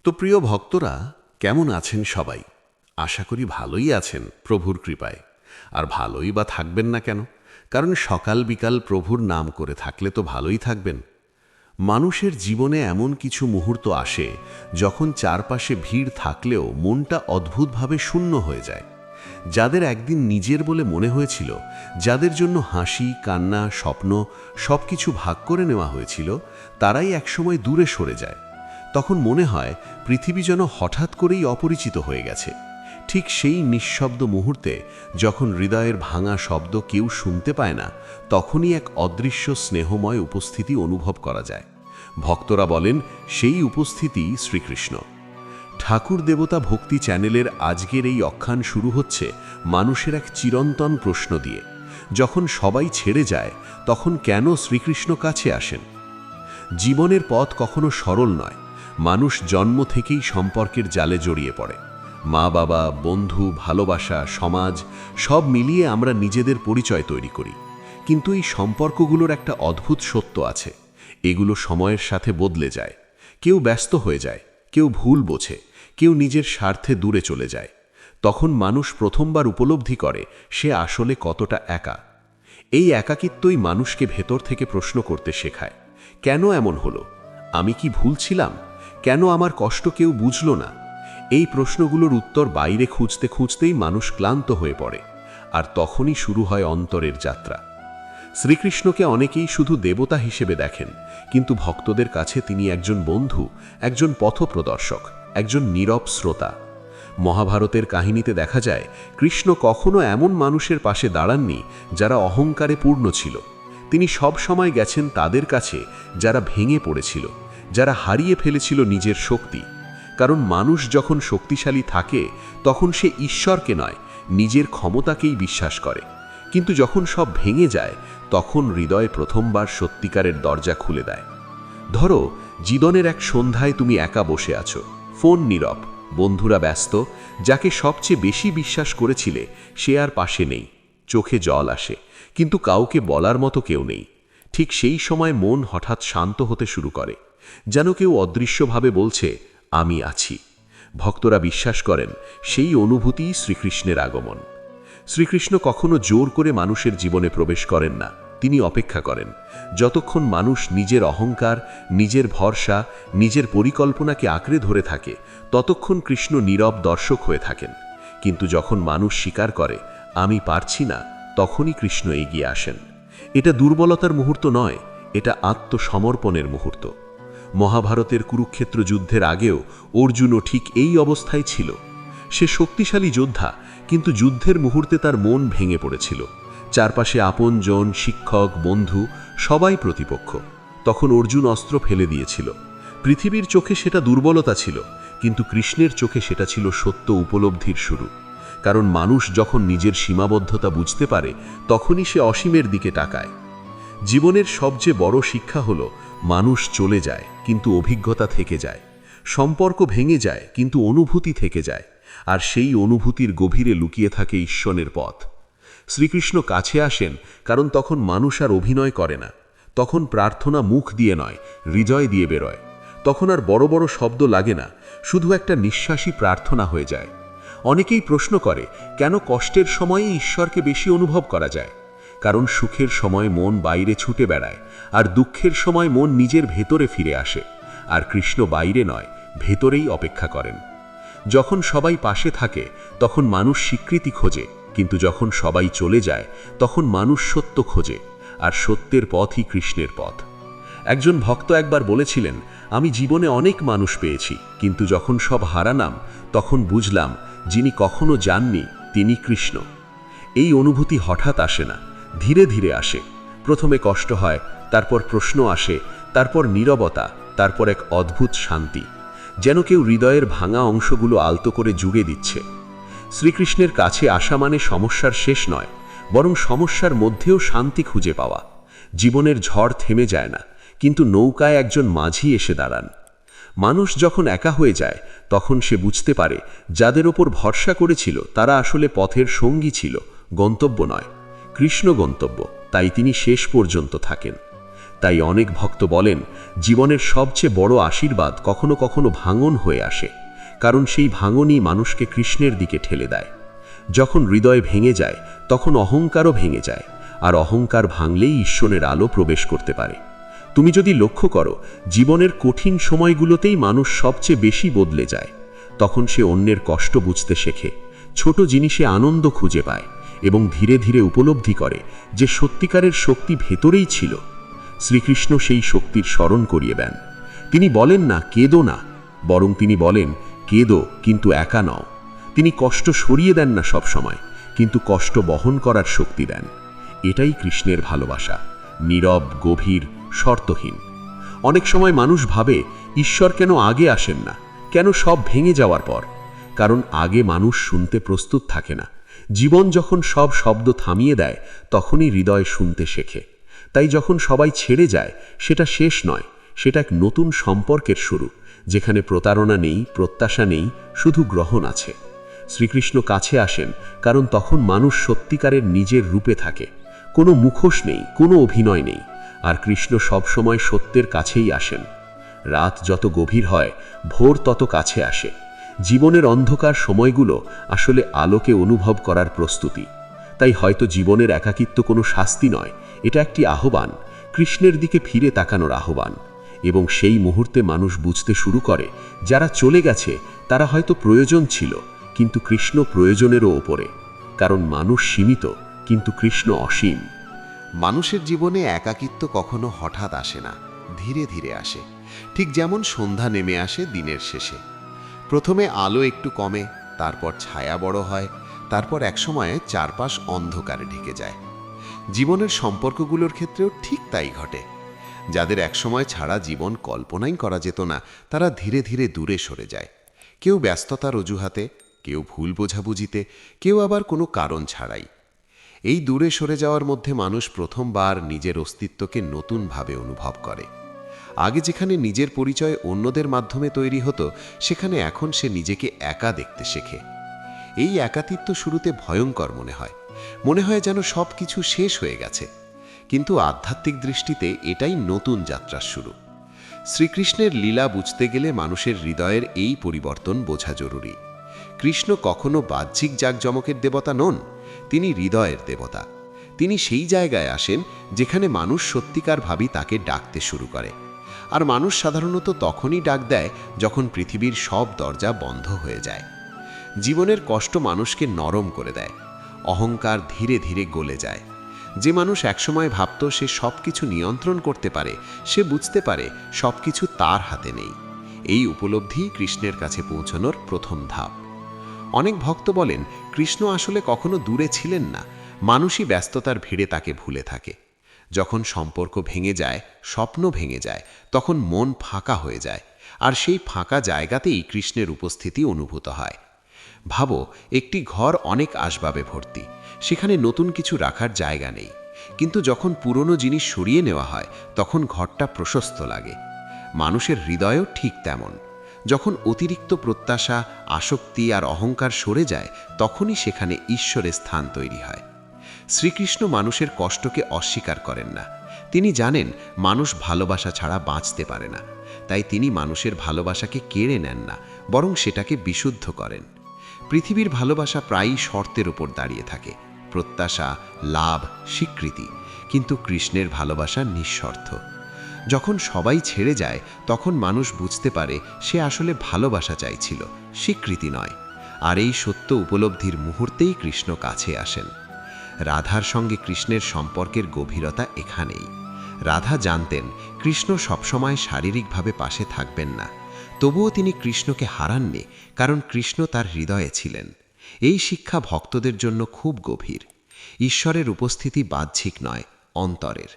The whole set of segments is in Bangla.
তো প্রিয় ভক্তরা, কেমন আছেন সবাই? আশা করি ভালোই আছেন প্রভুর কৃপায়। আর ভালোই বা থাকবেন না কেন? কারণ সকাল বিকাল প্রভুর নাম করে থাকলে তো ভালোই থাকবেন। মানুষের জীবনে এমন কিছু মুহূর্ত আসে যখন চারপাশে ভিড় থাকলেও মনটা অদ্ভুতভাবে শূন্য হয়ে যায়। যাদের একদিন নিজের বলে মনে হয়েছিল, যাদের জন্য হাসি, কান্না, স্বপ্ন সবকিছু ভাগ করে নেওয়া হয়েছিল, তারাই একসময় দূরে সরে যায়। তখন মনে হয় পৃথিবী যেন হঠাৎ করেই অপরিচিত হয়ে গেছে। ঠিক সেই নিঃশব্দ মুহূর্তে যখন হৃদয়ের ভাঙা শব্দ কেউ শুনতে পায় না, তখনই এক অদৃশ্য স্নেহময় উপস্থিতি অনুভব করা যায়। ভক্তরা বলেন সেই উপস্থিতি শ্রীকৃষ্ণ। ঠাকুর দেবতা ভক্তি চ্যানেলের আজকের এই অখ্যান শুরু হচ্ছে মানুষের এক চিরন্তন প্রশ্ন দিয়ে। যখন সবাই ছেড়ে যায়, তখন কেন শ্রীকৃষ্ণ কাছে আসেন? জীবনের পথ কখনো সরল নয়। মানুষ জন্ম থেকেই সম্পর্কের জালে জড়িয়ে পড়ে। মা বাবা, বন্ধু, ভালোবাসা, সমাজ সব মিলিয়ে আমরা নিজেদের পরিচয় তৈরি করি। কিন্তু এই সম্পর্কগুলোর একটা অদ্ভুত সত্য আছে। এগুলো সময়ের সাথে বদলে যায়। কেউ ব্যস্ত হয়ে যায়, কেউ ভুল বোঝে, কেউ নিজের স্বার্থে দূরে চলে যায়। তখন মানুষ প্রথমবার উপলব্ধি করে সে আসলে কতটা একা। এই একাকিত্বই মানুষকে ভেতর থেকে প্রশ্ন করতে শেখায়। কেন এমন হলো? আমি কি ভুল ছিলাম? কেন আমার কষ্ট কেউ বুঝল না? এই প্রশ্নগুলোর উত্তর বাইরে খুঁজতে খুঁজতেই মানুষ ক্লান্ত হয়ে পড়ে। আর তখনই শুরু হয় অন্তরের যাত্রা। শ্রীকৃষ্ণকে অনেকেই শুধু দেবতা হিসেবে দেখেন, কিন্তু ভক্তদের কাছে তিনি একজন বন্ধু, একজন পথপ্রদর্শক, একজন নীরব শ্রোতা। মহাভারতের কাহিনীতে দেখা যায় কৃষ্ণ কখনো এমন মানুষের পাশে দাঁড়াননি যারা অহংকারে পূর্ণ ছিল। তিনি সব সময় গেছেন তাদের কাছে যারা ভেঙে পড়েছিল, যারা হারিয়ে ফেলেছিল নিজের শক্তি। কারণ মানুষ যখন শক্তিশালী থাকে তখন সে ঈশ্বরকে নয়, নিজের ক্ষমতাকেই বিশ্বাস করে। কিন্তু যখন সব ভেঙে যায়, তখন হৃদয় প্রথমবার সত্যিকারের দরজা খুলে দেয়। ধরো, জীবনের এক সন্ধ্যায় তুমি একা বসে আছো, ফোন নীরব, বন্ধুরা ব্যস্ত, যাকে সবচেয়ে বেশি বিশ্বাস করেছিলে সে আর পাশে নেই। চোখে জল আসে, কিন্তু কাউকে বলার মতো কেউ নেই। ঠিক সেই সময় মন হঠাৎ শান্ত হতে শুরু করে, যেন কেউ অদৃশ্যভাবে বলছে, আমি আছি। ভক্তরা বিশ্বাস করেন সেই অনুভূতিই শ্রীকৃষ্ণের আগমন। শ্রীকৃষ্ণ কখনো জোর করে মানুষের জীবনে প্রবেশ করেন না। তিনি অপেক্ষা করেন। যতক্ষণ মানুষ নিজের অহংকার, নিজের ভরসা, নিজের পরিকল্পনাকে আঁকড়ে ধরে থাকে, ততক্ষণ কৃষ্ণ নীরব দর্শক হয়ে থাকেন। কিন্তু যখন মানুষ স্বীকার করে আমি পারছি না, তখনই কৃষ্ণ এগিয়ে আসেন। এটা দুর্বলতার মুহূর্ত নয়, এটা আত্মসমর্পণের মুহূর্ত। মহাভারতের কুরুক্ষেত্র যুদ্ধের আগেও অর্জুনও ঠিক এই অবস্থায় ছিল। সে শক্তিশালী যোদ্ধা, কিন্তু যুদ্ধের মুহূর্তে তার মন ভেঙে পড়েছিল। চারপাশে আপনজন, শিক্ষক, বন্ধু সবাই প্রতিপক্ষ। তখন অর্জুন অস্ত্র ফেলে দিয়েছিল। পৃথিবীর চোখে সেটা দুর্বলতা ছিল, কিন্তু কৃষ্ণের চোখে সেটা ছিল সত্য উপলব্ধির শুরু। কারণ মানুষ যখন নিজের সীমাবদ্ধতা বুঝতে পারে, তখনই সে অসীমের দিকে তাকায়। জীবনের সবচেয়ে বড় শিক্ষা হল মানুষ চলে যায় কিন্তু অভিজ্ঞতা থেকে যায়, সম্পর্ক ভেঙে যায় কিন্তু অনুভূতি থেকে যায়, আর সেই অনুভূতির গভীরে লুকিয়ে থাকে ঈশ্বরের পথ। শ্রীকৃষ্ণ কাছে আসেন কারণ তখন মানুষ আর অভিনয় করে না। তখন প্রার্থনা মুখ দিয়ে নয়, হৃদয় দিয়ে বেরোয়। তখন আর বড় বড় শব্দ লাগে না, শুধু একটা নিঃশ্বাসী প্রার্থনা হয়ে যায়। অনেকেই প্রশ্ন করে, কেন কষ্টের সময়ে ঈশ্বরকে বেশি অনুভব করা যায়? কারণ সুখের সময় মন বাইরে ছুটে বেড়ায়, আর দুঃখের সময় মন নিজের ভেতরে ফিরে আসে। আর কৃষ্ণ বাইরে নয়, ভেতরেই অপেক্ষা করেন। যখন সবাই পাশে থাকে তখন মানুষ স্বীকৃতি খোঁজে, কিন্তু যখন সবাই চলে যায় তখন মানুষ সত্য খোঁজে, আর সত্যের পথই কৃষ্ণের পথ। একজন ভক্ত একবার বলেছিলেন, আমি জীবনে অনেক মানুষ পেয়েছি, কিন্তু যখন সব হারালাম তখন বুঝলাম যিনি কখনো যাননি তিনি কৃষ্ণ। এই অনুভূতি হঠাৎ আসে না, ধীরে ধীরে আসে। প্রথমে কষ্ট হয়, তারপর প্রশ্ন আসে, তারপর নীরবতা, তারপর এক অদ্ভুত শান্তি, যেন কেউ হৃদয়ের ভাঙা অংশগুলো আলতো করে জুড়ে দিচ্ছে। শ্রীকৃষ্ণের কাছে আসা মানে সমস্যার শেষ নয়, বরং সমস্যার মধ্যেও শান্তি খুঁজে পাওয়া। জীবনের ঝড় থেমে যায় না, কিন্তু নৌকায় একজন মাঝি এসে দাঁড়ান। মানুষ যখন একা হয়ে যায় তখন সে বুঝতে পারে যাদের ওপর ভরসা করেছিল তারা আসলে পথের সঙ্গী ছিল, গন্তব্য নয়। কৃষ্ণ গন্তব্য, তাই তিনি শেষ পর্যন্ত থাকেন। তাই অনেক ভক্ত বলেন, জীবনের সবচেয়ে বড় আশীর্বাদ কখনো কখনো ভাঙন হয়ে আসে, কারণ সেই ভাঙনই মানুষকে কৃষ্ণের দিকে ঠেলে দেয়। যখন হৃদয় ভেঙে যায় তখন অহংকারও ভেঙে যায়, আর অহংকার ভাঙলেই ঈশ্বরের আলো প্রবেশ করতে পারে। তুমি যদি লক্ষ্য করো, জীবনের কঠিন সময়গুলোতেই মানুষ সবচেয়ে বেশি বদলে যায়। তখন সে অন্যের কষ্ট বুঝতে শেখে, ছোট জিনিসে আনন্দ খুঁজে পায় এবং ধীরে ধীরে উপলব্ধি করে যে সত্যিকারের শক্তি ভেতরেই ছিল। শ্রীকৃষ্ণ সেই শক্তির স্মরণ করিয়ে দেন। তিনি বলেন না কেঁদো না, বরং তিনি বলেন কেঁদো কিন্তু একা নও। তিনি কষ্ট সরিয়ে দেন না সব সময়, কিন্তু কষ্ট বহন করার শক্তি দেন। এটাই কৃষ্ণের ভালোবাসা, নীরব, গভীর, শর্তহীন। অনেক সময় মানুষ ভাবে ঈশ্বর কেন আগে আসেন না, কেন সব ভেঙে যাওয়ার পর? কারণ আগে মানুষ শুনতে প্রস্তুত থাকে না। জীবন যখন সব শব্দ থামিয়ে দেয় তখনই হৃদয় শুনতে শেখে। তাই যখন সবাই ছেড়ে যায় সেটা শেষ নয়, সেটা এক নতুন সম্পর্কের শুরু, যেখানে প্রতারণা নেই, প্রত্যাশা নেই, শুধু গ্রহণ আছে। শ্রীকৃষ্ণ কাছে আসেন কারণ তখন মানুষ সত্যিকারের নিজের রূপে থাকে, কোনো মুখোশ নেই, কোনো অভিনয় নেই। আর কৃষ্ণ সবসময় সত্যের কাছেই আসেন। রাত যত গভীর হয় ভোর তত কাছে আসে। জীবনের অন্ধকার সময়গুলো আসলে আলোকে অনুভব করার প্রস্তুতি। তাই হয়তো জীবনের একাকিত্ব কোনো শাস্তি নয়, এটা একটি আহ্বান, কৃষ্ণের দিকে ফিরে তাকানোর আহ্বান। এবং সেই মুহূর্তে মানুষ বুঝতে শুরু করে যারা চলে গেছে তারা হয়তো প্রয়োজন ছিল, কিন্তু কৃষ্ণ প্রয়োজনেরও ওপরে। কারণ মানুষ সীমিত, কিন্তু কৃষ্ণ অসীম। মানুষের জীবনে একাকিত্ব কখনো হঠাৎ আসে না, ধীরে ধীরে আসে। ঠিক যেমন সন্ধ্যা নেমে আসে দিনের শেষে। প্রথমে আলো একটু কমে, তারপর ছায়া বড় হয়, তারপর একসময়ে চারপাশ অন্ধকারে ঢেকে যায়। জীবনের সম্পর্কগুলোর ক্ষেত্রেও ঠিক তাই ঘটে। যাদের একসময় ছাড়া জীবন কল্পনাই করা যেত না, তারা ধীরে ধীরে দূরে সরে যায়। কেউ ব্যস্ততার অজুহাতে, কেউ ভুল বোঝাবুঝিতে, কেউ আবার কোনো কারণ ছাড়াই। এই দূরে সরে যাওয়ার মধ্যে মানুষ প্রথমবার নিজের অস্তিত্বকে নতুনভাবে অনুভব করে। আগে যেখানে নিজের পরিচয় অন্যদের মাধ্যমে তৈরি হতো, সেখানে এখন সে নিজেকে একা দেখতে শেখে। এই একাকিত্ব শুরুতে ভয়ঙ্কর মনে হয় যেন সব কিছু শেষ হয়ে গেছে। কিন্তু আধ্যাত্মিক দৃষ্টিতে এটাই নতুন যাত্রার শুরু। শ্রীকৃষ্ণের লীলা বুঝতে গেলে মানুষের হৃদয়ের এই পরিবর্তন বোঝা জরুরি। কৃষ্ণ কখনো বাহ্যিক জাঁকজমকের দেবতা নন, তিনি হৃদয়ের দেবতা। তিনি সেই জায়গায় আসেন যেখানে মানুষ সত্যিকারভাবে তাকে ডাকতে শুরু করে। আর মানুষ সাধারণত তখনই ডাক দেয় যখন পৃথিবীর সব দরজা বন্ধ হয়ে যায়। জীবনের কষ্ট মানুষকে নরম করে দেয়, অহংকার ধীরে ধীরে গলে যায়। যে মানুষ একসময় ভাবত সে সব কিছু নিয়ন্ত্রণ করতে পারে, সে বুঝতে পারে সব কিছু তার হাতে নেই। এই উপলব্ধি কৃষ্ণের কাছে পৌঁছানোর প্রথম ধাপ। অনেক ভক্ত বলেন কৃষ্ণ আসলে কখনো দূরে ছিলেন না, মানুষই ব্যস্ততার ভিড়ে তাকে ভুলে থাকে। যখন সম্পর্ক ভেঙে যায়, স্বপ্ন ভেঙে যায়, তখন মন ফাঁকা হয়ে যায়, আর সেই ফাঁকা জায়গাতেই কৃষ্ণের উপস্থিতি অনুভূত হয়। ভাবো, একটি ঘর অনেক আসবাবে ভর্তি, সেখানে নতুন কিছু রাখার জায়গা নেই, কিন্তু যখন পুরনো জিনিস সরিয়ে নেওয়া হয় তখন ঘরটা প্রশস্ত লাগে। মানুষের হৃদয়ও ঠিক তেমন। যখন অতিরিক্ত প্রত্যাশা, আসক্তি আর অহংকার সরে যায়, তখনই সেখানে ঈশ্বরের স্থান তৈরি হয়। শ্রীকৃষ্ণ মানুষের কষ্টকে অস্বীকার করেন না। তিনি জানেন মানুষ ভালোবাসা ছাড়া বাঁচতে পারে না, তাই তিনি মানুষের ভালোবাসাকে কেড়ে নেন না, বরং সেটাকে বিশুদ্ধ করেন। পৃথিবীর ভালোবাসা প্রায়ই শর্তের উপর দাঁড়িয়ে থাকে, প্রত্যাশা, লাভ, স্বীকৃতি। কিন্তু কৃষ্ণের ভালোবাসা নিঃশর্ত। যখন সবাই ছেড়ে যায় তখন মানুষ বুঝতে পারে সে আসলে ভালোবাসা চাইছিল, স্বীকৃতি নয়। আর এই সত্য উপলব্ধির মুহূর্তেই কৃষ্ণ কাছে আসেন। রাধার সঙ্গে কৃষ্ণের সম্পর্কের গভীরতা এখানেই। রাধা জানতেন কৃষ্ণ সবসময় শারীরিকভাবে পাশে থাকবেন না, তবুও তিনি কৃষ্ণকে হারাননি, কারণ কৃষ্ণ তার হৃদয়ে ছিলেন। এই শিক্ষা ভক্তদের জন্য খুব গভীর। ঈশ্বরের উপস্থিতি বাহ্যিক নয়, অন্তরের।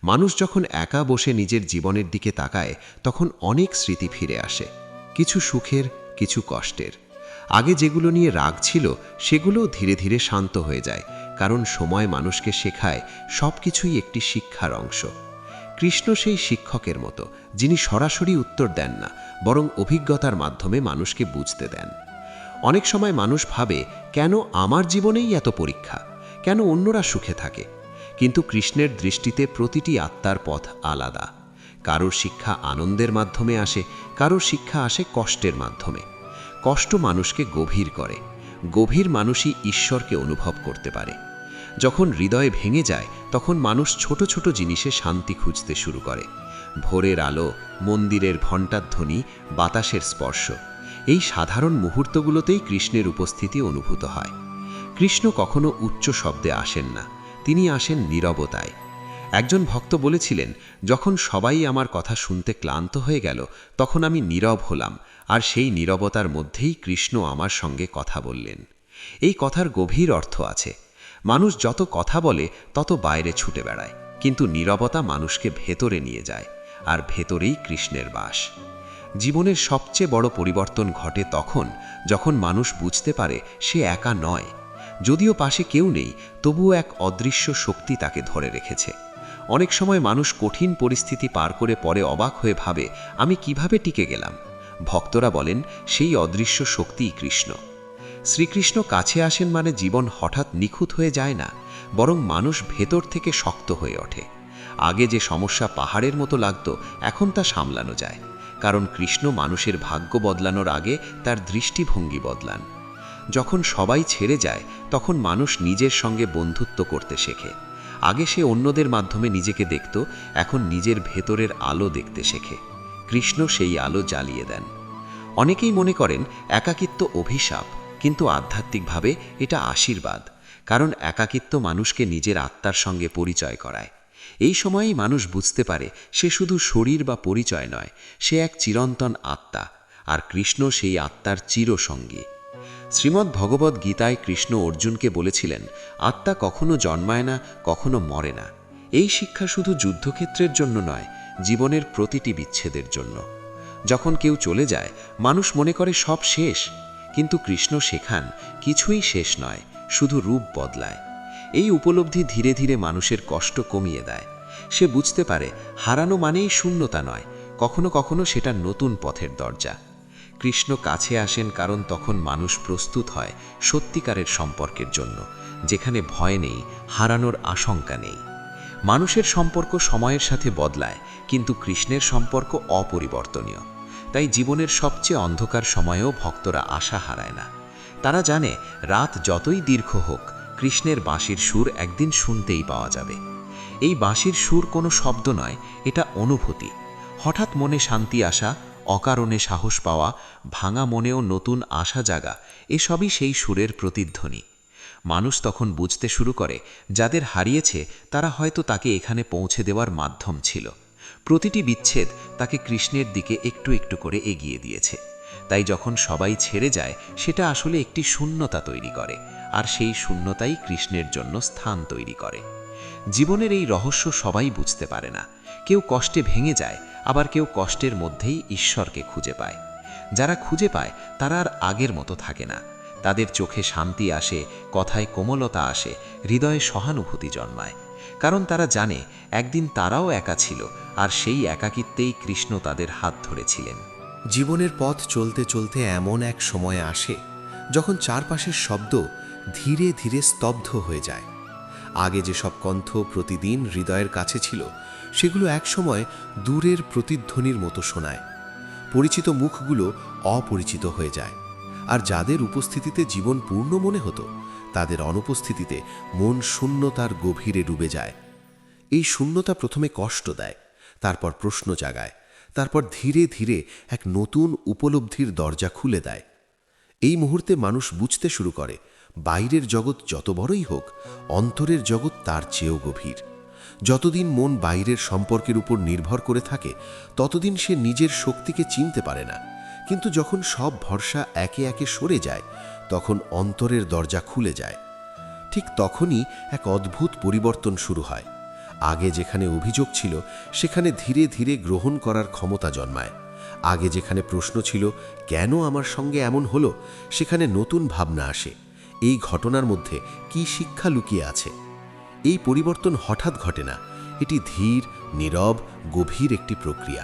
মানুষ যখন একা বসে নিজের জীবনের দিকে তাকায় তখন অনেক স্মৃতি ফিরে আসে, কিছু সুখের, কিছু কষ্টের। আগে যেগুলো নিয়ে রাগ ছিল সেগুলোও ধীরে ধীরে শান্ত হয়ে যায়, কারণ সময় মানুষকে শেখায় সব কিছুই একটি শিক্ষার অংশ। কৃষ্ণ সেই শিক্ষকের মতো, যিনি সরাসরি উত্তর দেন না, বরং অভিজ্ঞতার মাধ্যমে মানুষকে বুঝতে দেন। অনেক সময় মানুষ ভাবে, কেন আমার জীবনেই এত পরীক্ষা, কেন অন্যরা সুখে থাকে? কিন্তু কৃষ্ণের দৃষ্টিতে প্রতিটি আত্মার পথ আলাদা। কারোর শিক্ষা আনন্দের মাধ্যমে আসে, কারোর শিক্ষা আসে কষ্টের মাধ্যমে। কষ্ট মানুষকে গভীর করে, গভীর মানুষই ঈশ্বরকে অনুভব করতে পারে। যখন হৃদয় ভেঙে যায় তখন মানুষ ছোট ছোট জিনিসে শান্তি খুঁজতে শুরু করে। ভোরের আলো, মন্দিরের ঘণ্টার ধ্বনি, বাতাসের স্পর্শ, এই সাধারণ মুহূর্তগুলোতেই কৃষ্ণের উপস্থিতি অনুভূত হয়। কৃষ্ণ কখনো উচ্চ শব্দে আসেন না, তিনি আসেন নীরবতায়। একজন ভক্ত বলেছিলেন, যখন সবাই আমার কথা শুনতে ক্লান্ত হয়ে গেল তখন আমি নীরব হলাম, আর সেই নীরবতার মধ্যেই কৃষ্ণ আমার সঙ্গে কথা বললেন। এই কথার গভীর অর্থ আছে। মানুষ যত কথা বলে তত বাইরে ছুটে বেড়ায়, কিন্তু নীরবতা মানুষকে ভেতরে নিয়ে যায়, আর ভেতরেই কৃষ্ণের বাস। জীবনের সবচেয়ে বড় পরিবর্তন ঘটে তখন যখন মানুষ বুঝতে পারে সে একা নয়। যদিও পাশে কেউ নেই, তবুও এক অদৃশ্য শক্তি তাকে ধরে রেখেছে। অনেক সময় মানুষ কঠিন পরিস্থিতি পার করে পরে অবাক হয়ে ভাবে, আমি কিভাবে টিকে গেলাম? ভক্তরা বলেন, সেই অদৃশ্য শক্তিই কৃষ্ণ। শ্রীকৃষ্ণ কাছে আসেন মানে জীবন হঠাৎ নিখুঁত হয়ে যায় না, বরং মানুষ ভেতর থেকে শক্ত হয়ে ওঠে। আগে যে সমস্যা পাহাড়ের মতো লাগতো, এখন তা সামলানো যায়, কারণ কৃষ্ণ মানুষের ভাগ্য বদলানোর আগে তার দৃষ্টিভঙ্গি বদলান। যখন সবাই ছেড়ে যায় তখন মানুষ নিজের সঙ্গে বন্ধুত্ব করতে শেখে। আগে সে অন্যদের মাধ্যমে নিজেকে দেখত, এখন নিজের ভেতরের আলো দেখতে শেখে। কৃষ্ণ সেই আলো জ্বালিয়ে দেন। অনেকেই মনে করেন একাকিত্ব অভিশাপ, কিন্তু আধ্যাত্মিকভাবে এটা আশীর্বাদ, কারণ একাকিত্ব মানুষকে নিজের আত্মার সঙ্গে পরিচয় করায়। এই সময়েই মানুষ বুঝতে পারে সে শুধু শরীর বা পরিচয় নয়, সে এক চিরন্তন আত্মা, আর কৃষ্ণ সেই আত্মার চিরসঙ্গী। শ্রীমদ্ ভগবদ্ গীতায় কৃষ্ণ অর্জুনকে বলেছিলেন, আত্মা কখনো জন্মায় না, কখনো মরে না। এই শিক্ষা শুধু যুদ্ধক্ষেত্রের জন্য নয়, জীবনের প্রতিটি বিচ্ছেদের জন্য। যখন কেউ চলে যায় মানুষ মনে করে সব শেষ, কিন্তু কৃষ্ণ শেখান কিছুই শেষ নয়, শুধু রূপ বদলায়। এই উপলব্ধি ধীরে ধীরে মানুষের কষ্ট কমিয়ে দেয়। সে বুঝতে পারে হারানো মানেই শূন্যতা নয়, কখনো কখনো সেটা নতুন পথের দরজা। কৃষ্ণ কাছে আসেন কারণ তখন মানুষ প্রস্তুত হয় সত্যিকারের সম্পর্কের জন্য, যেখানে ভয় নেই, হারানোর আশঙ্কা নেই। মানুষের সম্পর্ক সময়ের সাথে বদলায়, কিন্তু কৃষ্ণের সম্পর্ক অপরিবর্তনীয়। তাই জীবনের সবচেয়ে অন্ধকার সময়েও ভক্তরা আশা হারায় না। তারা জানে রাত যতই দীর্ঘ হোক, কৃষ্ণের বাঁশির সুর একদিন শুনতেই পাওয়া যাবে। এই বাঁশির সুর কোনো শব্দ নয়, এটা অনুভূতি। হঠাৎ মনে শান্তি আসা, অকারণে সাহস পাওয়া, ভাঙা মনেও নতুন আশা জাগা, এসবই সেই সুরের প্রতিধ্বনি। মানুষ তখন বুঝতে শুরু করে যাদের হারিয়েছে তারা হয়তো তাকে এখানে পৌঁছে দেওয়ার মাধ্যম ছিল। প্রতিটি বিচ্ছেদ তাকে কৃষ্ণের দিকে একটু একটু করে এগিয়ে দিয়েছে। তাই যখন সবাই ছেড়ে যায় সেটা আসলে একটি শূন্যতা তৈরি করে, আর সেই শূন্যতাই কৃষ্ণের জন্য স্থান তৈরি করে। জীবনের এই রহস্য সবাই বুঝতে পারে না। কেউ কষ্টে ভেঙে যায়, আবার কেউ কষ্টের মধ্যেই ঈশ্বরকে খুঁজে পায়। যারা খুঁজে পায় তারা আর আগের মতো থাকে না। তাদের চোখে শান্তি আসে, কথায় কোমলতা আসে, হৃদয়ে সহানুভূতি জন্মায়। কারণ তারা জানে একদিন তারাও একা ছিল, আর সেই একাকিত্বেই কৃষ্ণ তাদের হাত ধরেছিলেন। জীবনের পথ চলতে চলতে এমন এক সময় আসে যখন চারপাশের শব্দ ধীরে ধীরে স্তব্ধ হয়ে যায়। আগে যেসব কণ্ঠ প্রতিদিন হৃদয়ের কাছে ছিল, সেগুলো একসময় দূরের প্রতিধ্বনির মতো শোনায়। পরিচিত মুখগুলো অপরিচিত হয়ে যায়, আর যাদের উপস্থিতিতে জীবন পূর্ণ মনে হতো, তাদের অনুপস্থিতিতে মন শূন্যতার গভীরে ডুবে যায়। এই শূন্যতা প্রথমে কষ্ট দেয়, তারপর প্রশ্ন জাগায়, তারপর ধীরে ধীরে এক নতুন উপলব্ধির দরজা খুলে দেয়। এই মুহূর্তে মানুষ বুঝতে শুরু করে, বাইরের জগৎ যত বড়ই হোক, অন্তরের জগৎ তার চেয়েও গভীর। যতদিন মন বাইরের সম্পর্কের উপর নির্ভর করে থাকে, ততদিন সে নিজের শক্তিকে চিনতে পারে না। কিন্তু যখন সব ভরসা একে একে সরে যায়, তখন অন্তরের দরজা খুলে যায়। ঠিক তখনই এক অদ্ভুত পরিবর্তন শুরু হয়। আগে যেখানে অভিযোগ ছিল, সেখানে ধীরে ধীরে গ্রহণ করার ক্ষমতা জন্মায়। আগে যেখানে প্রশ্ন ছিল কেন আমার সঙ্গে এমন হলো, সেখানে নতুন ভাবনা আসে, এই ঘটনার মধ্যে কি শিক্ষা লুকিয়ে আছে। এই পরিবর্তন হঠাৎ ঘটে না, এটি ধীর, নীরব, গভীর একটি প্রক্রিয়া।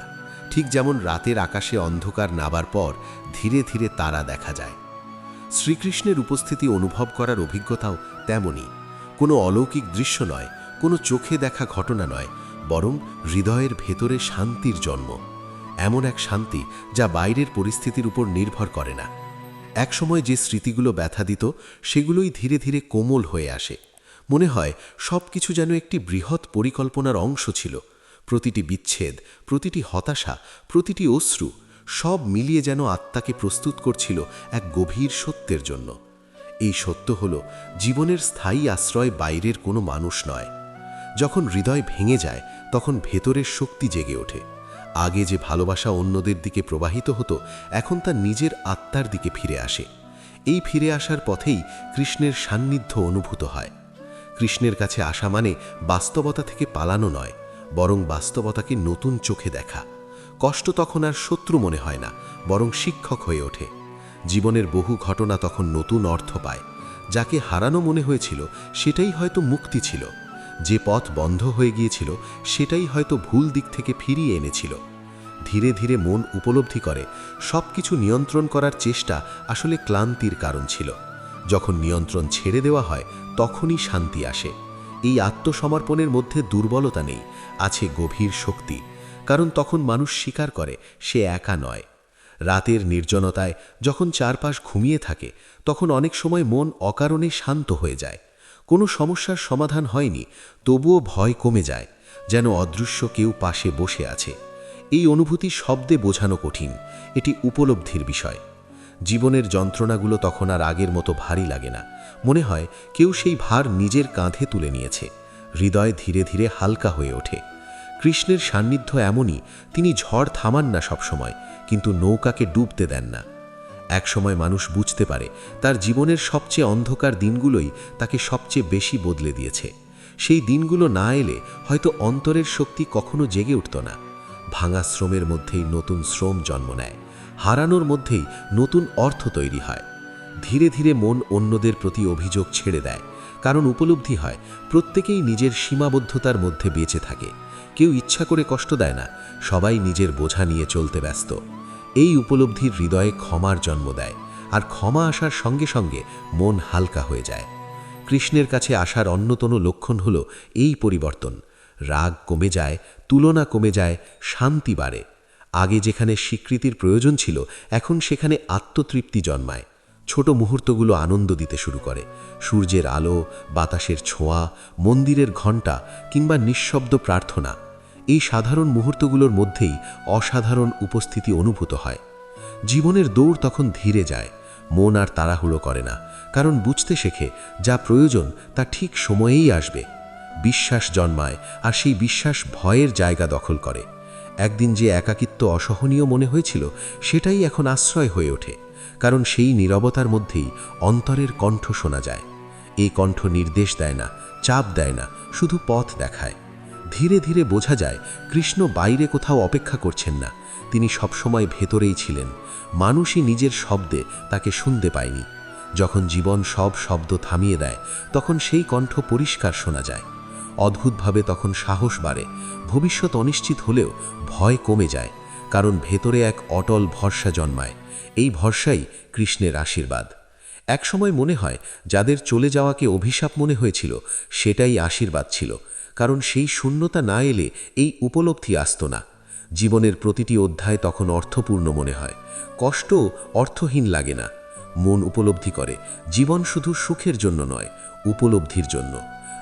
ঠিক যেমন রাতের আকাশে অন্ধকার নাবার পর ধীরে ধীরে তারা দেখা যায়। শ্রীকৃষ্ণের উপস্থিতি অনুভব করার অভিজ্ঞতাও তেমনই। কোনো অলৌকিক দৃশ্য নয়, কোনো চোখে দেখা ঘটনা নয়, বরং হৃদয়ের ভেতরে শান্তির জন্ম। এমন এক শান্তি যা বাইরের পরিস্থিতির উপর নির্ভর করে না। একসময় যে স্মৃতিগুলো ব্যথা দিত সেগুলোই ধীরে ধীরে কোমল হয়ে আসে। মনে হয় সব কিছু যেন একটি বৃহৎ পরিকল্পনার অংশ ছিল। প্রতিটি বিচ্ছেদ, প্রতিটি হতাশা, প্রতিটি অশ্রু সব মিলিয়ে যেন আত্মাকে প্রস্তুত করছিল এক গভীর সত্যের জন্য। এই সত্য হল জীবনের স্থায়ী আশ্রয় বাইরের কোনো মানুষ নয়। যখন হৃদয় ভেঙে যায় তখন ভেতরের শক্তি জেগে ওঠে। আগে যে ভালোবাসা অন্যদের দিকে প্রবাহিত হতো, এখন তা নিজের আত্মার দিকে ফিরে আসে। এই ফিরে আসার পথেই কৃষ্ণের সান্নিধ্য অনুভূত হয়। কৃষ্ণের কাছে আসা মানে বাস্তবতা থেকে পালানো নয়, বরং বাস্তবতাকে নতুন চোখে দেখা। কষ্ট তখন আর শত্রু মনে হয় না, বরং শিক্ষক হয়ে ওঠে। জীবনের বহু ঘটনা তখন নতুন অর্থ পায়। যাকে হারানো মনে হয়েছিল সেটাই হয়তো মুক্তি ছিল। যে পথ বন্ধ হয়ে গিয়েছিল সেটাই হয়তো ভুল দিক থেকে ফিরিয়ে এনেছিল। ধীরে ধীরে মন উপলব্ধি করে সব কিছু নিয়ন্ত্রণ করার চেষ্টা আসলে ক্লান্তির কারণ ছিল। যখন নিয়ন্ত্রণ ছেড়ে দেওয়া হয় তখনই শান্তি আসে। এই আত্মসমর্পণের মধ্যে দুর্বলতা নেই, আছে গভীর শক্তি। কারণ তখন মানুষ স্বীকার করে সে একা নয়। রাতের নির্জনতায় যখন চারপাশ ঘুমিয়ে থাকে তখন অনেক সময় মন অকারণে শান্ত হয়ে যায়। কোনো সমস্যার সমাধান হয়নি, তবুও ভয় কমে যায়, যেন অদৃশ্য কেউ পাশে বসে আছে। এই অনুভূতি শব্দে বোঝানো কঠিন, এটি উপলব্ধির বিষয়। জীবনের যন্ত্রণাগুলো তখন আর আগের মতো ভারী লাগে না। মনে হয় কেউ সেই ভার নিজের কাঁধে তুলে নিয়েছে। হৃদয় ধীরে ধীরে হালকা হয়ে ওঠে। কৃষ্ণের সান্নিধ্য এমনই, তিনি ঝড় থামান না সবসময়, কিন্তু নৌকাকে ডুবতে দেন না। একসময় মানুষ বুঝতে পারে তার জীবনের সবচেয়ে অন্ধকার দিনগুলোই তাকে সবচেয়ে বেশি বদলে দিয়েছে। সেই দিনগুলো না এলে হয়তো অন্তরের শক্তি কখনো জেগে উঠত না। ভাঙা শ্রমের মধ্যেই নতুন শ্রম জন্ম নেয়, হারানোর মধ্যেই নতুন অর্থ তৈরি হয়। ধীরে ধীরে মন অন্যদের প্রতি অভিযোগ ছেড়ে দেয়, কারণ উপলব্ধি হয় প্রত্যেকেই নিজের সীমাবদ্ধতার মধ্যে বেঁচে থাকে। কেউ ইচ্ছা করে কষ্ট দেয় না, সবাই নিজের বোঝা নিয়ে চলতে ব্যস্ত। এই উপলব্ধির হৃদয়ে ক্ষমার জন্ম দেয়, আর ক্ষমা আসার সঙ্গে সঙ্গে মন হালকা হয়ে যায়। কৃষ্ণের কাছে আসার অন্যতম লক্ষণ হল এই পরিবর্তন। রাগ কমে যায়, তুলনা কমে যায়, শান্তি বাড়ে। আগে যেখানে স্বীকৃতির প্রয়োজন ছিল এখন সেখানে আত্মতৃপ্তি জন্মায়। ছোট মুহূর্তগুলো আনন্দ দিতে শুরু করে। সূর্যের আলো, বাতাসের ছোঁয়া, মন্দিরের ঘণ্টা কিংবা নিঃশব্দ প্রার্থনা, এই সাধারণ মুহূর্তগুলোর মধ্যেই অসাধারণ উপস্থিতি অনুভূত হয়। জীবনের দৌড় তখন ধীরে যায়, মন আর তাড়াহুড়ো করে না, কারণ বুঝতে শেখে যা প্রয়োজন তা ঠিক সময়েই আসবে। বিশ্বাস জন্মায়, আর সেই বিশ্বাস ভয়ের জায়গা দখল করে। একদিন যে একাকিত্ব অসহনীয় মনে হয়েছিল সেটাই এখন আশ্রয় হয়ে ওঠে, কারণ সেই নীরবতার মধ্যেই অন্তরের কণ্ঠ শোনা যায়। এই কণ্ঠ নির্দেশ দেয় না, চাপ দেয় না, শুধু পথ দেখায়। ধীরে ধীরে বোঝা যায় কৃষ্ণ বাইরে কোথাও অপেক্ষা করছেন না, তিনি সবসময় ভেতরেই ছিলেন। মানুষই নিজের শব্দে তাকে শুনতে পায়নি। যখন জীবন সব শব্দ থামিয়ে দেয় তখন সেই কণ্ঠ পরিষ্কার শোনা যায়। অদ্ভুতভাবে তখন সাহস বাড়ে। ভবিষ্যৎ অনিশ্চিত হলেও ভয় কমে যায়, কারণ ভেতরে এক অটল ভরসা জন্মায়। এই ভরসাই কৃষ্ণের আশীর্বাদ। একসময় মনে হয় যাদের চলে যাওয়াকে অভিশাপ মনে হয়েছিল সেটাই আশীর্বাদ ছিল, কারণ সেই শূন্যতা না এলে এই উপলব্ধি আসত না। জীবনের প্রতিটি অধ্যায় তখন অর্থপূর্ণ মনে হয়, কষ্ট অর্থহীন লাগে না। মন উপলব্ধি করে জীবন শুধু সুখের জন্য নয়, উপলব্ধির জন্য।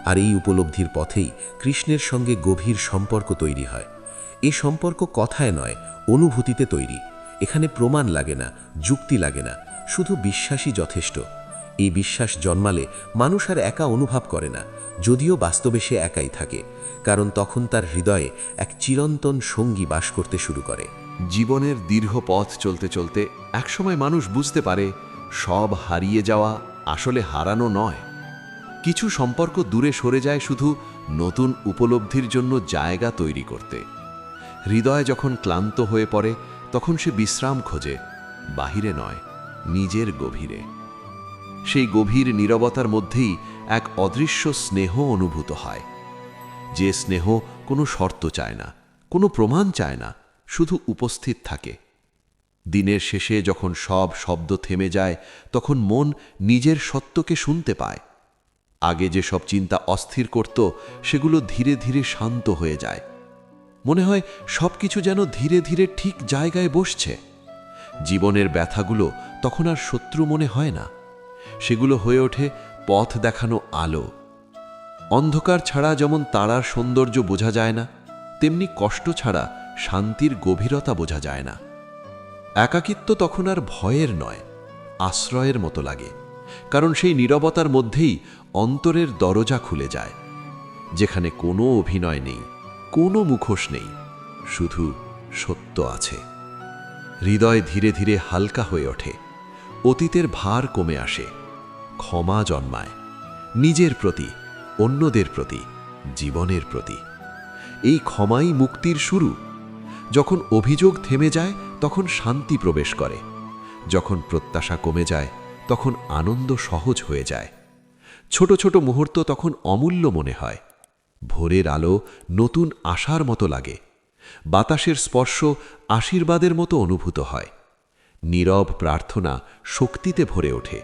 আর এই উপলব্ধির পথেই কৃষ্ণের সঙ্গে গভীর সম্পর্ক তৈরি হয়। এই সম্পর্ক কথায় নয়, অনুভূতিতে তৈরি। এখানে প্রমাণ লাগে না, যুক্তি লাগে না, শুধু বিশ্বাসই যথেষ্ট। এই বিশ্বাস জন্মালে মানুষ আর একা অনুভব করে না, যদিও বাস্তবে সে একাই থাকে, কারণ তখন তার হৃদয়ে এক চিরন্তন সঙ্গী বাস করতে শুরু করে। জীবনের দীর্ঘ পথ চলতে চলতে একসময় মানুষ বুঝতে পারে সব হারিয়ে যাওয়া আসলে হারানো নয়। কিছু সম্পর্ক দূরে সরে যায় শুধু নতুন উপলব্ধির জন্য জায়গা তৈরি করতে। হৃদয় যখন ক্লান্ত হয়ে পড়ে তখন সে বিশ্রাম খোঁজে, বাহিরে নয়, নিজের গভীরে। সেই গভীর নীরবতার মধ্যেই এক অদৃশ্য স্নেহ অনুভূত হয়, যে স্নেহ কোনো শর্ত চায় না, কোনো প্রমাণ চায় না, শুধু উপস্থিত থাকে। দিনের শেষে যখন সব শব্দ থেমে যায় তখন মন নিজের সত্যকে শুনতে পায়। আগে যে সব চিন্তা অস্থির করত সেগুলো ধীরে ধীরে শান্ত হয়ে যায়। মনে হয় সব কিছু যেন ধীরে ধীরে ঠিক জায়গায় বসছে। জীবনের ব্যথাগুলো তখন আর শত্রু মনে হয় না, সেগুলো হয়ে ওঠে পথ দেখানো আলো। অন্ধকার ছাড়া যেমন তারার সৌন্দর্য বোঝা যায় না, তেমনি কষ্ট ছাড়া শান্তির গভীরতা বোঝা যায় না। একাকিত্ব তখন আর ভয়ের নয়, আশ্রয়ের মতো লাগে, কারণ সেই নীরবতার মধ্যেই অন্তরের দরজা খুলে যায়, যেখানে কোনো অভিনয় নেই, কোনো মুখোশ নেই, শুধু সত্য আছে। হৃদয় ধীরে ধীরে হালকা হয়ে ওঠে, অতীতের ভার কমে আসে, ক্ষমা জন্মায়, নিজের প্রতি, অন্যদের প্রতি, জীবনের প্রতি। এই ক্ষমাই মুক্তির শুরু। যখন অভিযোগ থেমে যায় তখন শান্তি প্রবেশ করে, যখন প্রত্যাশা কমে যায় তখন আনন্দ সহজ হয়ে যায়। ছোট ছোট মুহূর্ত তখন অমূল্য মনে হয়। ভোরের আলো নতুন আশার মতো লাগে, বাতাসের স্পর্শ আশীর্বাদের মতো অনুভূত হয়, নীরব প্রার্থনা শক্তিতে ভরে ওঠে।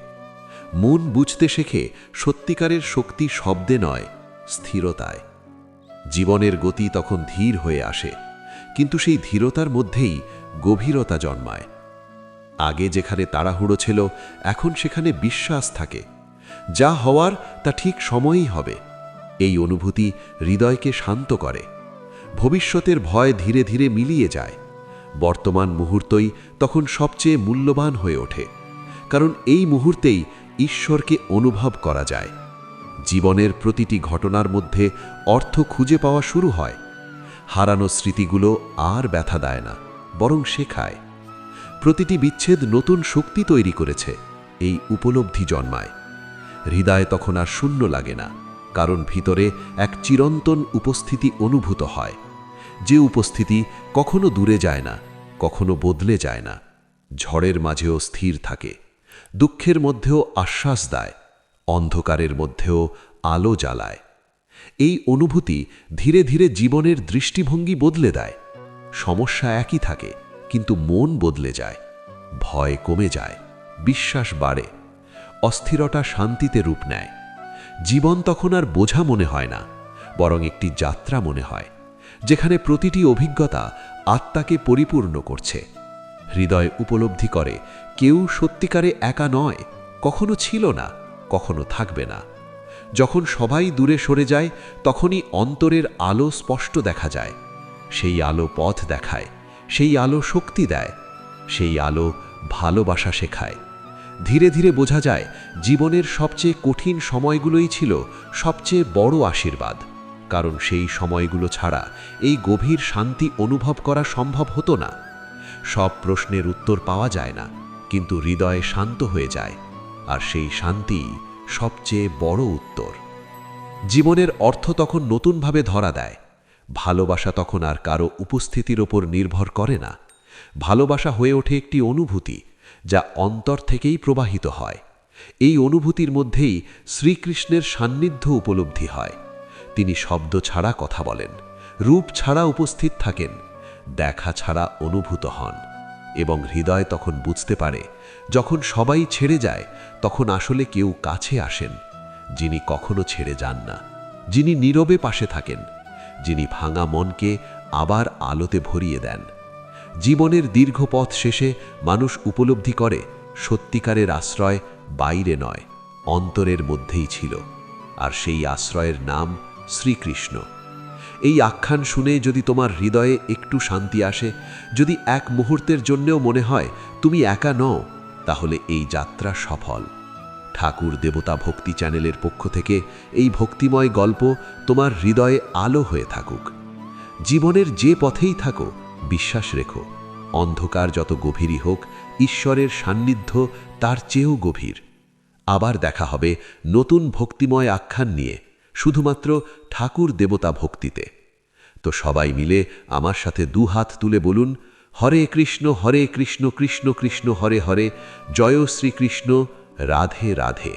মন বুঝতে শেখে সত্যিকারের শক্তি শব্দে নয়, স্থিরতায়। জীবনের গতি তখন ধীর হয়ে আসে, কিন্তু সেই ধীরতার মধ্যেই গভীরতা জন্মায়। আগে যেখানে তাড়াহুড়ো ছিল, এখন সেখানে বিশ্বাস থাকে, যা হওয়ার তা ঠিক সময়ই হবে। এই অনুভূতি হৃদয়কে শান্ত করে। ভবিষ্যতের ভয় ধীরে ধীরে মিলিয়ে যায়। বর্তমান মুহূর্তই তখন সবচেয়ে মূল্যবান হয়ে ওঠে, কারণ এই মুহূর্তেই ঈশ্বরকে অনুভব করা যায়। জীবনের প্রতিটি ঘটনার মধ্যে অর্থ খুঁজে পাওয়া শুরু হয়। হারানো স্মৃতিগুলো আর ব্যথা দেয় না, বরং শেখায়। প্রতিটি বিচ্ছেদ নতুন শক্তি তৈরি করেছে, এই উপলব্ধি জন্মায়। হৃদয় তখন আর শূন্য লাগে না, কারণ ভিতরে এক চিরন্তন উপস্থিতি অনুভূত হয়, যে উপস্থিতি কখনো দূরে যায় না, কখনো বদলে যায় না, ঝড়ের মাঝেও স্থির থাকে, দুঃখের মধ্যেও আশ্বাস দেয়, অন্ধকারের মধ্যেও আলো জ্বালায়। এই অনুভূতি ধীরে ধীরে জীবনের দৃষ্টিভঙ্গি বদলে দেয়। সমস্যা একই থাকে, কিন্তু মন বদলে যায়, ভয় কমে যায়, বিশ্বাস বাড়ে, অস্থিরতা শান্তিতে রূপ নেয়। জীবন তখন আর বোঝা মনে হয় না, বরং একটি যাত্রা মনে হয়, যেখানে প্রতিটি অভিজ্ঞতা আত্মাকে পরিপূর্ণ করছে। হৃদয় উপলব্ধি করে কেউ সত্যিকারে একা নয়, কখনো ছিল না, কখনো থাকবে না। যখন সবাই দূরে সরে যায়, তখনই অন্তরের আলো স্পষ্ট দেখা যায়। সেই আলো পথ দেখায়, সেই আলো শক্তি দেয়, সেই আলো ভালোবাসা শেখায়। ধীরে ধীরে বোঝা যায় জীবনের সবচেয়ে কঠিন সময়গুলোই ছিল সবচেয়ে বড় আশীর্বাদ, কারণ সেই সময়গুলো ছাড়া এই গভীর শান্তি অনুভব করা সম্ভব হতো না। সব প্রশ্নের উত্তর পাওয়া যায় না, কিন্তু হৃদয় শান্ত হয়ে যায়, আর সেই শান্তি সবচেয়ে বড় উত্তর। জীবনের অর্থ তখন নতুনভাবে ধরা দেয়। ভালোবাসা তখন আর কারো উপস্থিতির ওপর নির্ভর করে না। ভালোবাসা হয়ে ওঠে একটি অনুভূতি, যা অন্তর থেকেই প্রবাহিত হয়। এই অনুভূতির মধ্যেই শ্রীকৃষ্ণের সান্নিধ্য উপলব্ধি হয়। তিনি শব্দ ছাড়া কথা বলেন, রূপ ছাড়া উপস্থিত থাকেন, দেখা ছাড়া অনুভূত হন। এবং হৃদয় তখন বুঝতে পারে, যখন সবাই ছেড়ে যায় তখন আসলে কেউ কাছে আসেন, যিনি কখনো ছেড়ে যান না, যিনি নীরবে পাশে থাকেন, যিনি ভাঙা মনকে আবার আলোতে ভরিয়ে দেন। জীবনের দীর্ঘ পথ শেষে মানুষ উপলব্ধি করে সত্যিকারের আশ্রয় বাইরে নয়, অন্তরের মধ্যেই ছিল, আর সেই আশ্রয়ের নাম শ্রীকৃষ্ণ। এই আখ্যান শুনে যদি তোমার হৃদয়ে একটু শান্তি আসে, যদি এক মুহূর্তের জন্যেও মনে হয় তুমি একা নও, তাহলে এই যাত্রা সফল। ঠাকুর দেবতা ভক্তি চ্যানেলের পক্ষ থেকে এই ভক্তিময় গল্প তোমার হৃদয়ে আলো হয়ে থাকুক। জীবনের যে পথেই থাকো, বিশ্বাস রেখো, অন্ধকার যত গভীরই হোক, ঈশ্বরের সান্নিধ্য তার চেয়েও গভীর। আবার দেখা হবে নতুন ভক্তিময় আখ্যান নিয়ে, শুধুমাত্র ঠাকুর দেবতা ভক্তিতে। তো সবাই মিলে আমার সাথে দুহাত তুলে বলুন, হরে কৃষ্ণ কৃষ্ণ কৃষ্ণ হরে হরে, জয় শ্রীকৃষ্ণ, রাধে রাধে।